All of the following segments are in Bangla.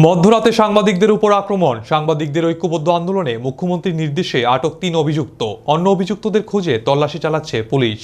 মধ্যরাতে সাংবাদিকদের উপর আক্রমণ, সাংবাদিকদের ঐক্যবদ্ধ আন্দোলনে মুখ্যমন্ত্রীর নির্দেশে আটক ৩ অভিযুক্ত। অন্য অভিযুক্তদের খোঁজে তল্লাশি চালাচ্ছে পুলিশ।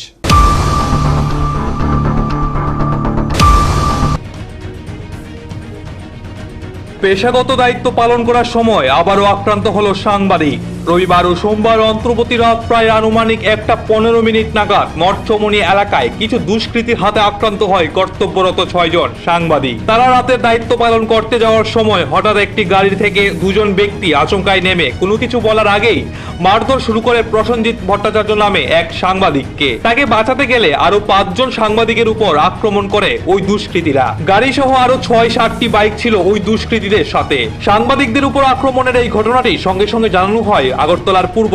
পেশাগত দায়িত্ব পালন করার সময় আবারও আক্রান্ত হলো সাংবাদিক। রবিবার ও সোমবার অন্তর্বর্তী রাত প্রায় আনুমানিক 1:15 নাগাদ মৎস্যমণি এলাকায় কিছু দুষ্কৃতীর হাতে আক্রান্ত হয় কর্তব্যরত 6 জন সাংবাদিক। তারা রাতের দায়িত্ব পালন করতে যাওয়ার সময় হঠাৎ একটি গাড়ি থেকে 2 জন ব্যক্তি আচমকায় নেমে কোনো কিছু বলার আগেই মারধর শুরু করে প্রসেনজিৎ ভট্টাচার্য নামে এক সাংবাদিককে। তাকে বাঁচাতে গেলে আরো 5 জন সাংবাদিকের উপর আক্রমণ করে ওই দুষ্কৃতীরা। গাড়ি সহ আরো 6-7টি বাইক ছিল ওই দুষ্কৃতীদের সাথে। সাংবাদিকদের উপর আক্রমণের এই ঘটনাটি সঙ্গে সঙ্গে জানানো হয় আগরতলার পূর্ব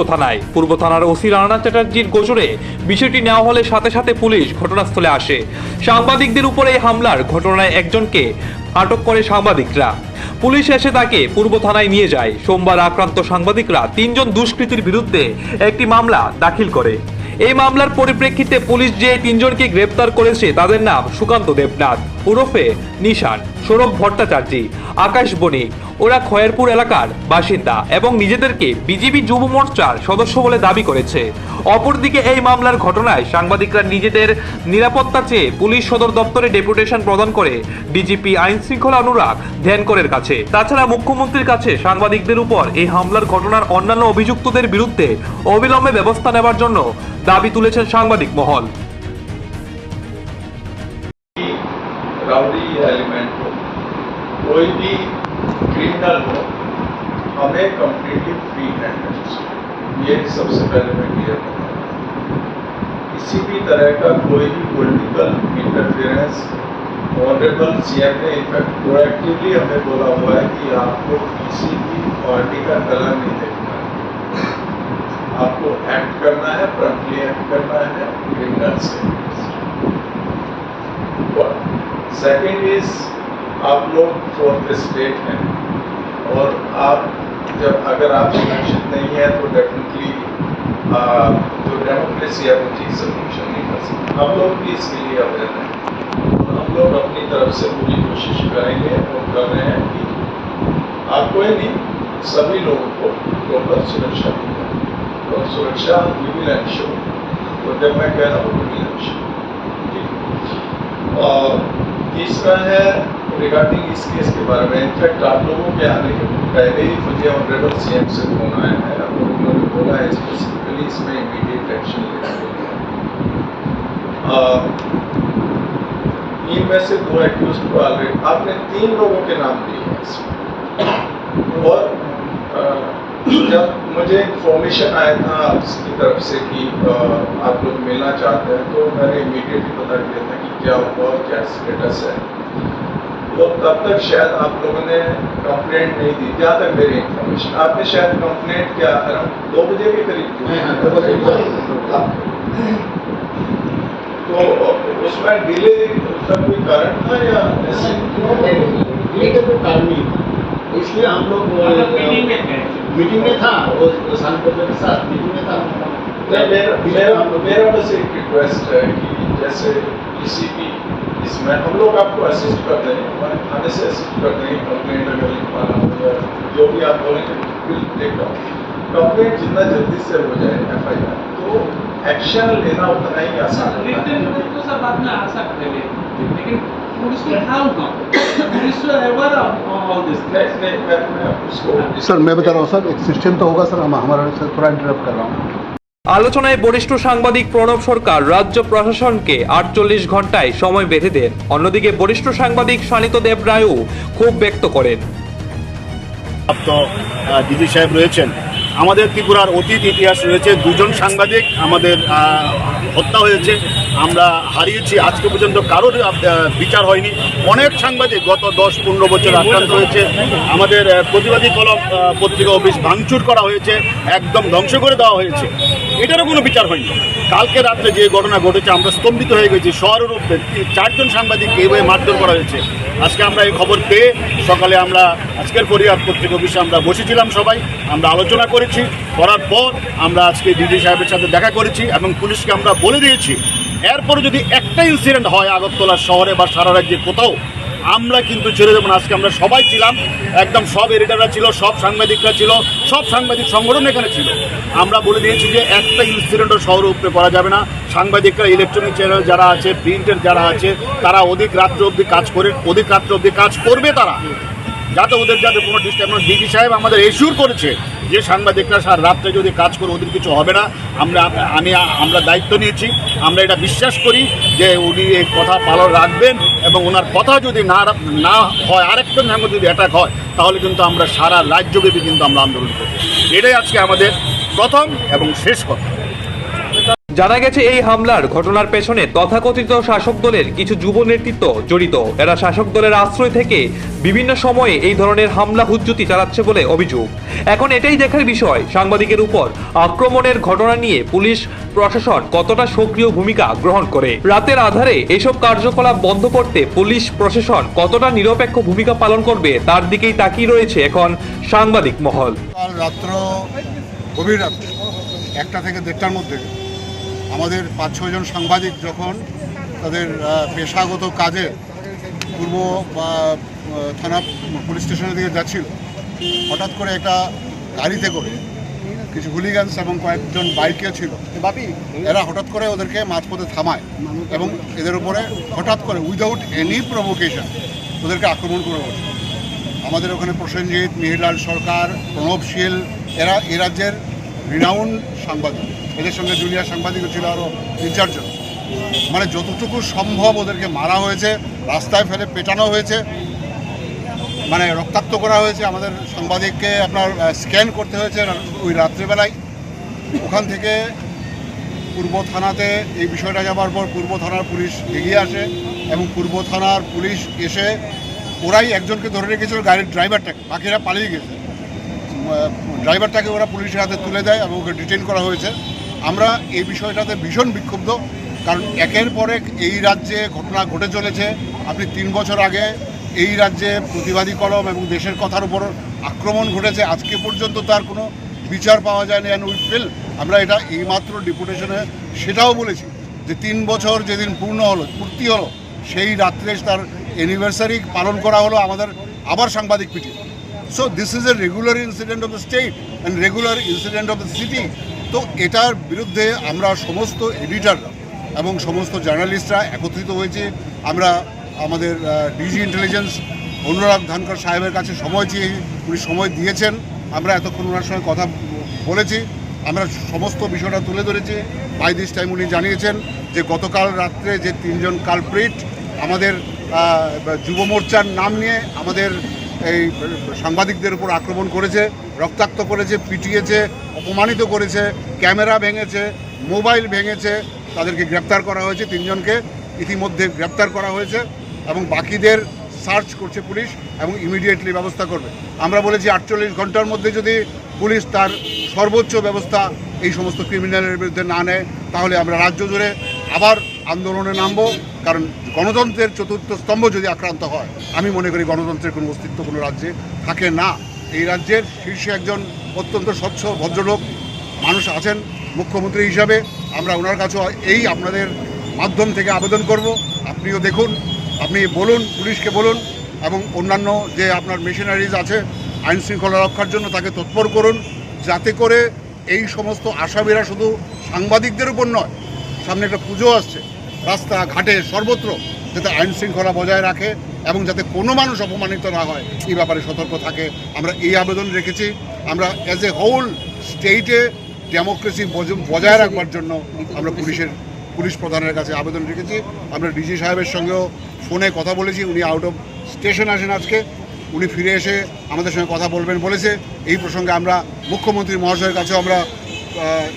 থানার ওসি রানা চ্যাটার্জির গোচরে বিষয়টি নেওয়া হলে সাথে সাথে পুলিশ ঘটনাস্থলে আসে। সাংবাদিকদের উপর এই হামলার ঘটনায় একজনকে আটক করে সাংবাদিকরা। পুলিশ এসে তাকে পূর্ব থানায় নিয়ে যায়। সোমবার আক্রান্ত সাংবাদিকরা 3 জন দুষ্কৃতীর বিরুদ্ধে একটি মামলা দাখিল করে। এই মামলার পরিপ্রেক্ষিতে পুলিশ যে 3 জনকে গ্রেপ্তার করেছে তাদের নাম সুকান্ত দেবনাথ ওরফে নিশান, সৌরভ ভট্টাচার্য, আকাশ বণিক। ওরা খয়েরপুর এলাকার বাসিন্দা এবং নিজেদেরকে বিজেপি যুব মোর্চার সদস্য বলে দাবি করেছে। অপরদিকে এই মামলার ঘটনায় সাংবাদিকরা নিজেদের নিরাপত্তা চেয়ে পুলিশ সদর দপ্তরে ডেপুটেশন প্রদান করে ডিজিপি আইন শৃঙ্খলা অনুরাগ ধ্যানকরের কাছে। তাছাড়া মুখ্যমন্ত্রীর কাছে সাংবাদিকদের উপর এই হামলার ঘটনার অন্যান্য অভিযুক্তদের বিরুদ্ধে অবিলম্বে ব্যবস্থা নেবার জন্য দাবি তুলেছেন সাংবাদিক মহল। राउडी एलिमेंट हो, कोई भी क्रिमिनल हो, हमें कंप्लीटली फ्री हैंड है। ये सबसे पहले मैं क्लियर करता हूँ। किसी भी तरह का कोई भी पॉलिटिकल इंटरफेरेंस ऑनरेबल सीएम ने इनफैक्ट प्रोएक्टिवली हमें बोला हुआ है कि आपको किसी भी पार्टी का कलर नहीं देखना है, आपको एक्ट करना है, प्रॉम्प्टली एक्ट करना है क्रिमिनल से। सेकेंड इज आप लोग फोर्थ स्टेट हैं और आप जब अगर आप सुरक्षित नहीं है तो डेफिनेटली जो डेमोक्रेसी है वो ठीक से फंक्शन नहीं कर सकती। हम लोग भी इसके लिए अवेयर हैं और हम लोग अपनी तरफ से पूरी कोशिश करेंगे और कर रहे हैं कि आपको ही नहीं सभी लोगों को प्रॉपर सुरक्षा दी जाए। और सुरक्षा वी विल एंश्योर, तो जब मैं कह रहा हूँ वी विल एंश्योर। और तीसरा है रिगार्डिंग इस केस के बारे में, इनफैक्ट आप लोगों के आने के पहले ही मुझे ऑनरेबल सीएम से फोन आया है और उन्होंने बोला है स्पेसिफिकली इसमें इमीडिएट एक्शन लेना है। इनमें से 2 एक्यूज को ऑलरेडी आपने 3 लोगों के नाम दिए हैं इसमें। और जब मुझे इंफॉर्मेशन आया था आपकी तरफ से कि आप लोग मिलना चाहते हैं तो मैंने इमीडिएटली पता किया था कि क्या हुआ और क्या स्टेटस है। तो तब तक शायद आप लोगों ने कंप्लेंट नहीं दी, जहाँ तक मेरी इंफॉर्मेशन। आपने शायद कंप्लेंट क्या अराउंड 2 बजे के करीब की, तो उसमें डिले का कोई कारण था या ऐसे? डिले का कोई कारण नहीं था, इसलिए हम लोग मीटिंग में था, वो सांसदों के साथ मीटिंग में था। मेरा बस एक रिक्वेस्ट है कि जैसे किसी भी इसमें हम लोग आपको असिस्ट कर दें, हमारे थाने से असिस्ट कर दें। कंप्लेंट अगर लिखवाना हो या जो भी आप बोलेंगे बिल देखता हूँ। कंप्लेंट जितना जल्दी से हो जाए FIR तो एक्शन लेना उतना ही आसान है। तो सब बात में आ सकते हैं, लेकिन पुलिस को हाउ कम पुलिस को एवर ऑल दिस नहीं मैं उसको सर मैं बता रहा हूँ सर, एक सिस्टम तो होगा सर। हम हमारा सर थोड़ा इंटरप्ट कर रहा हूँ। আলোচনায় বরিষ্ঠ সাংবাদিক প্রণব সরকার রাজ্য প্রশাসনকে 48 ঘন্টায় সময় বেঁধে দেন। অন্যদিকে বরিষ্ঠ সাংবাদিক শানিত দেব রায়ও ক্ষোভ ব্যক্ত করেন। দিদি সাহেব রয়েছেন, আমাদের ত্রিপুরার অতীত ইতিহাস রয়েছে। 2 জন সাংবাদিক আমাদের হত্যা হয়েছে, আমরা হারিয়েছি। আজকে পর্যন্ত কারোর বিচার হয়নি। অনেক সাংবাদিক গত 10-15 বছর আক্রান্ত হয়েছে। আমাদের প্রতিবাদী কলম পত্রিকা অফিস ভাঙচুর করা হয়েছে, একদম ধ্বংস করে দেওয়া হয়েছে। এটারও কোনো বিচার হয়নি। কালকে রাত্রে যে ঘটনা ঘটেছে আমরা স্তম্ভিত হয়ে গেছি। শহরের উপরে 4 জন সাংবাদিককে এইভাবে মারধর করা হয়েছে। আজকে আমরা এই খবর পেয়ে সকালে আমরা আজকের পরিবার পত্রিকা অফিসে আমরা বসেছিলাম, সবাই আমরা আলোচনা করেছি। করার পর আমরা আজকে ডিজি সাহেবের সাথে দেখা করেছি এবং পুলিশকে আমরা বলে দিয়েছি এরপরে যদি একটা ইনসিডেন্ট হয় আগরতলা শহরে বা সারা রাজ্যে কোথাও, আমরা কিন্তু ছেড়ে দেবো না। আজকে আমরা সবাই ছিলাম, একদম সব এডিটাররা ছিল, সব সাংবাদিকরা ছিল, সব সাংবাদিক সংগঠন এখানে ছিল। আমরা বলে দিয়েছি যে একটা ইনসিডেন্টও শহরের উপরে করা যাবে না। সাংবাদিকরা, ইলেকট্রনিক চ্যানেল যারা আছে, প্রিন্টের যারা আছে, তারা অধিক রাত্রে অবধি কাজ করবে তারা, যাতে ওদের যাতে কোনো ডিস্টার্ব। ডিজি সাহেব আমাদের এশিওর করেছে যে সাংবাদিকরা সারা রাত্রে যদি কাজ করে ওদের কিছু হবে না। আমরা দায়িত্ব নিয়েছি, আমরা এটা বিশ্বাস করি যে উনি এই কথা পালন রাখবেন, এবং ওনার কথা যদি না হয়, আরেকটা নামে যদি অ্যাটাক হয়, তাহলে কিন্তু আমরা সারা রাজ্যব্যাপী কিন্তু আমরা আন্দোলন করব। এটাই আজকে আমাদের প্রথম এবং শেষ কথা। জানা গেছে এই হামলার ঘটনার পেছনে তথাকথিত শাসক দলের কিছু যুব নেতৃত্ব জড়িত। এরা শাসক দলের আশ্রয় থেকে বিভিন্ন সময়ে এই ধরনের হামলা হুজ্জুতি চালাচ্ছে বলে অভিযোগ। এখন এটাই দেখার বিষয়, সাংবাদিকের উপর আক্রমণের ঘটনা নিয়ে পুলিশ প্রশাসন কতটা সক্রিয় ভূমিকা গ্রহণ করে। রাতের আধারে এসব কার্যকলাপ বন্ধ করতে পুলিশ প্রশাসন কতটা নিরপেক্ষ ভূমিকা পালন করবে, তার দিকেই তাকিয়ে রয়েছে এখন সাংবাদিক মহল। কাল রাত্র গভীর রাত্রে 1টা থেকে 1:30টার মধ্যে আমাদের 5-6 জন সাংবাদিক যখন তাদের পেশাগত কাজে পূর্ব থানা পুলিশ স্টেশনের দিকে যাচ্ছিল, হঠাৎ করে একটা গাড়িতে করে কিছু হুলিগানস এবং কয়েকজন বাইকে ছিল, এরা হঠাৎ করে ওদেরকে মাঝপথে থামায় এবং এদের উপরে হঠাৎ করে উইদাউট এনি প্রভোকেশন ওদেরকে আক্রমণ করে বসে। আমাদের ওখানে প্রসেনজিৎ, মিহিরলাল সরকার, প্রণব শীল, এরা এ রাজ্যের রিনাউন্ড সাংবাদিক, এদের সঙ্গে জুনিয়র সাংবাদিকও ছিল আরও 3-4 জন। মানে যতটুকু সম্ভব ওদেরকে মারা হয়েছে, রাস্তায় ফেলে পেটানো হয়েছে, মানে রক্তাক্ত করা হয়েছে। আমাদের সাংবাদিককে আপনার স্ক্যান করতে হয়েছে ওই রাত্রেবেলায়। ওখান থেকে পূর্ব থানাতে এই বিষয়টা যাবার পর পূর্ব থানার পুলিশ এগিয়ে আসে এবং পূর্ব থানার পুলিশ এসে ওরাই একজনকে ধরে রেখেছিল, গাড়ির ড্রাইভারটাকে, বাকিরা পালিয়ে গেছে। ড্রাইভারটাকে ওরা পুলিশের হাতে তুলে দেয় এবং ওকে ডিটেইন করা হয়েছে। আমরা এই বিষয়টাতে ভীষণ বিক্ষুব্ধ, কারণ একের পর এক এই রাজ্যে ঘটনা ঘটে চলেছে। আপনি 3 বছর আগে এই রাজ্যে প্রতিবাদী কলম এবং দেশের কথার উপর আক্রমণ ঘটেছে, আজকে পর্যন্ত তার কোনো বিচার পাওয়া যায়নি। অ্যান্ড উই ফিল, আমরা এটা এইমাত্র ডেপুটেশনে সেটাও বলেছি যে 3 বছর যেদিন পূর্তি হলো সেই রাত্রে তার অ্যানিভার্সারি পালন করা হলো, আমাদের আবার সাংবাদিক পিটিয়ে। So this is a regular incident of the state and regular incident of the city. তো এটার বিরুদ্ধে আমরা সমস্ত এডিটাররা এবং সমস্ত জার্নালিস্টরা একত্রিত হয়েছি। আমরা আমাদের ডিজি ইন্টেলিজেন্স অনুরাগ ধানকর সাহেবের কাছে সময় চেয়ে, উনি সময় দিয়েছেন, আমরা এতক্ষণ ওনার সঙ্গে কথা বলেছি, আমরা সমস্ত বিষয়টা তুলে ধরেছি। বাই দিস টাইম উনি জানিয়েছেন যে গতকাল রাত্রে যে 3 জন কালপ্রিট আমাদের যুব মোর্চার নাম নিয়ে আমাদের এই সাংবাদিকদের উপর আক্রমণ করেছে, রক্তাক্ত করেছে, পিটিয়েছে, অপমানিত করেছে, ক্যামেরা ভেঙেছে, মোবাইল ভেঙেছে, তাদেরকে গ্রেপ্তার করা হয়েছে। 3 জনকে ইতিমধ্যে গ্রেপ্তার করা হয়েছে এবং বাকিদের সার্চ করছে পুলিশ এবং ইমিডিয়েটলি ব্যবস্থা করবে। আমরা বলেছি 48 ঘন্টার মধ্যে যদি পুলিশ তার সর্বোচ্চ ব্যবস্থা এই সমস্ত ক্রিমিনালের বিরুদ্ধে না নেয়, তাহলে আমরা রাজ্য জুড়ে আবার আন্দোলনে নামবো। কারণ গণতন্ত্রের চতুর্থ স্তম্ভ যদি আক্রান্ত হয়, আমি মনে করি গণতন্ত্রের কোনো অস্তিত্ব কোনো রাজ্যে থাকে না। এই রাজ্যের শীর্ষে একজন অত্যন্ত স্বচ্ছ ভদ্রলোক মানুষ আছেন মুখ্যমন্ত্রী হিসাবে। আমরা ওনার কাছেও এই আপনাদের মাধ্যম থেকে আবেদন করব, আপনিও দেখুন, আপনি বলুন, পুলিশকে বলুন এবং অন্যান্য যে আপনার মেশিনারিজ আছে আইন শৃঙ্খলা রক্ষার জন্য তাকে তৎপর করুন, যাতে করে এই সমস্ত আসামিরা শুধু সাংবাদিকদের উপর নয়, সামনে একটা পুজো আসছে, রাস্তাঘাটে সর্বত্র যাতে আইন শৃঙ্খলা বজায় রাখে এবং যাতে কোনো মানুষ অপমানিত না হয় এই ব্যাপারে সতর্ক থাকে। আমরা এই আবেদন রেখেছি। আমরা অ্যাজ এ হোল স্টেটে ডেমোক্রেসি বজায় রাখবার জন্য আমরা পুলিশ প্রধানের কাছে আবেদন রেখেছি। আমরা ডিজি সাহেবের সঙ্গেও ফোনে কথা বলেছি, উনি আউট অফ স্টেশন আসেন আজকে, উনি ফিরে এসে আমাদের সঙ্গে কথা বলবেন বলেছে। এই প্রসঙ্গে আমরা মুখ্যমন্ত্রী মহাশয়ের কাছেও আমরা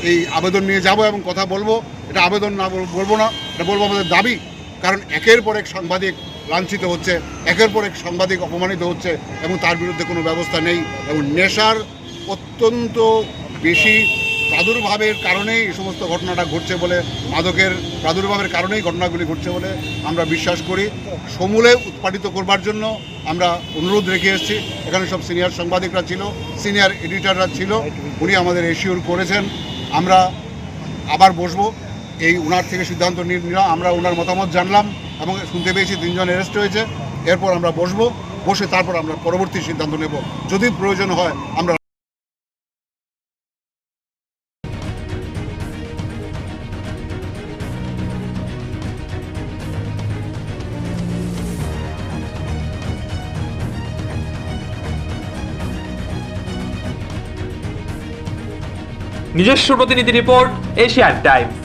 এই আবেদন নিয়ে যাব এবং কথা বলবো। এটা আবেদন না বলবো না, এটা বলবো আমাদের দাবি। কারণ একের পর এক সাংবাদিক লাঞ্ছিত হচ্ছে, একের পর এক সাংবাদিক অপমানিত হচ্ছে এবং তার বিরুদ্ধে কোনো ব্যবস্থা নেই। এবং নেশার অত্যন্ত বেশি প্রাদুর্ভাবের কারণেই এই সমস্ত ঘটনাটা ঘটছে বলে, মাদকের প্রাদুর্ভাবের কারণেই ঘটনাগুলি ঘটছে বলে আমরা বিশ্বাস করি। সমূলে উৎপাদিত করবার জন্য আমরা অনুরোধ রেখে এসেছি। এখানে সব সিনিয়র সাংবাদিকরা ছিল, সিনিয়র এডিটাররা ছিল, উনি আমাদের এশিওর করেছেন। আমরা আবার বসবো, এই ওনার থেকে সিদ্ধান্ত নিলাম, আমরা ওনার মতামত জানলাম এবং শুনতে পেয়েছি 3 জন অ্যারেস্ট হয়েছে। এরপর আমরা বসে তারপর আমরা পরবর্তী সিদ্ধান্ত নেব। যদি প্রয়োজন হয় আমরা নিজস্ব প্রতিনিধি রিপোর্ট, এশিয়ান টাইমস।